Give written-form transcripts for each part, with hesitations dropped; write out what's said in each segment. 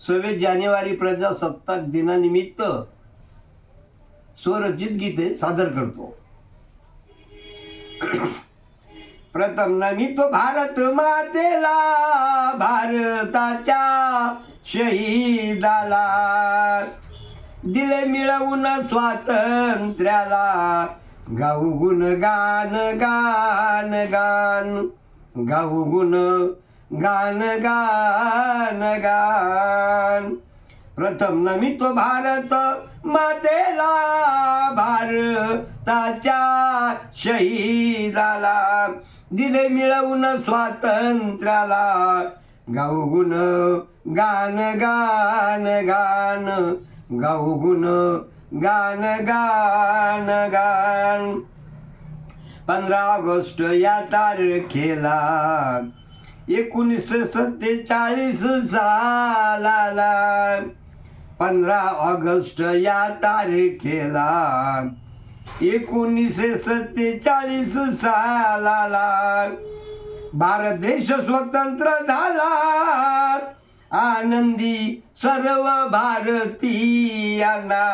26 जानेवारी प्रजासत्ताक दिनानिमित्त स्वरचित गीते सादर करतो. प्रथम नमितो भारत मातेला, भारताच्या शहीदाला, दिले मिळवून स्वातंत्र्याला, गाऊ गुण गान गान गान, गाऊ गुण गान गान गान. प्रथम नमितो भारत मातेला, भारताच्या शहीदाला, दिले मिळवून स्वातंत्र्याला, गाऊ गुण गान गान गान, गाऊ गुण गान गान गान. 15 ऑगस्ट या तारखेला 1947 सालाला, 15 ऑगस्ट या तारखेला 1947 सालाला भारत देश स्वतंत्र झाला. आनंदी सर्व भारतीयांना,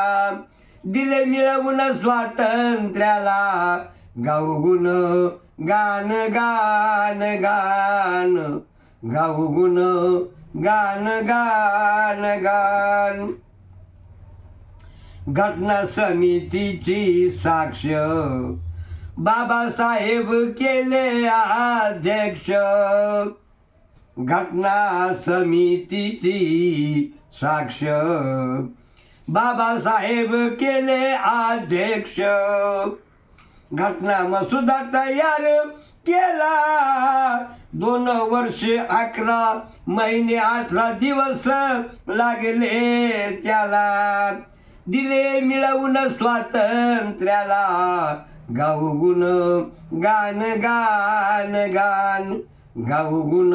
दिले मिळवून स्वातंत्र्याला, गाऊ गुण गान गान गान, गाऊ गुण गान गान गान. घटना समितीची साक्ष बाबासाहेब केले अध्यक्ष. घटना समितीची साक्ष बाबासाहेब केले अध्यक्ष. घटना मसुदा तयार केला. 2 वर्ष 11 महिने 18 दिवस लागले त्याला, दिले मिळवून स्वातंत्र्याला, गाऊ गुण गान गान गान, गाऊ गुण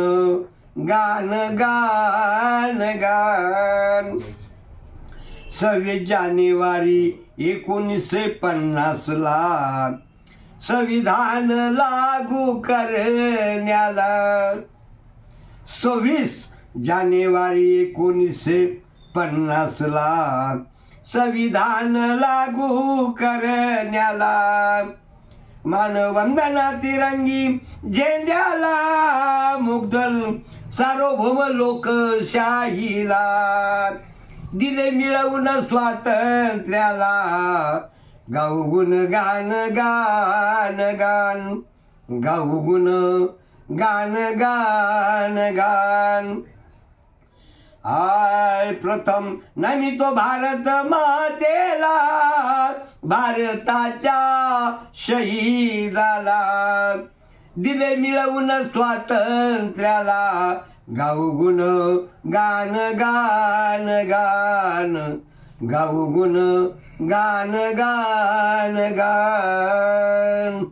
गान गान गान. 26 जानेवारी 1950 संविधान लागू करण्याला. 26 जानेवारी 1950 संविधान लागू करण्याला, मानवंदना तिरंगी झेंड्याला, मुग्धल सार्वभौम लोकशाहीला, दिले मिळवून स्वातंत्र्याला, गाऊ गुण गान गान गान, गाऊ गुण गान गान गान. आय प्रथम नमितो भारत मातेला, भारताच्या शहीदाला, दिले मिळवून स्वातंत्र्याला, गाऊ गुण गान गान गान, गाऊ गुण गान गान गान.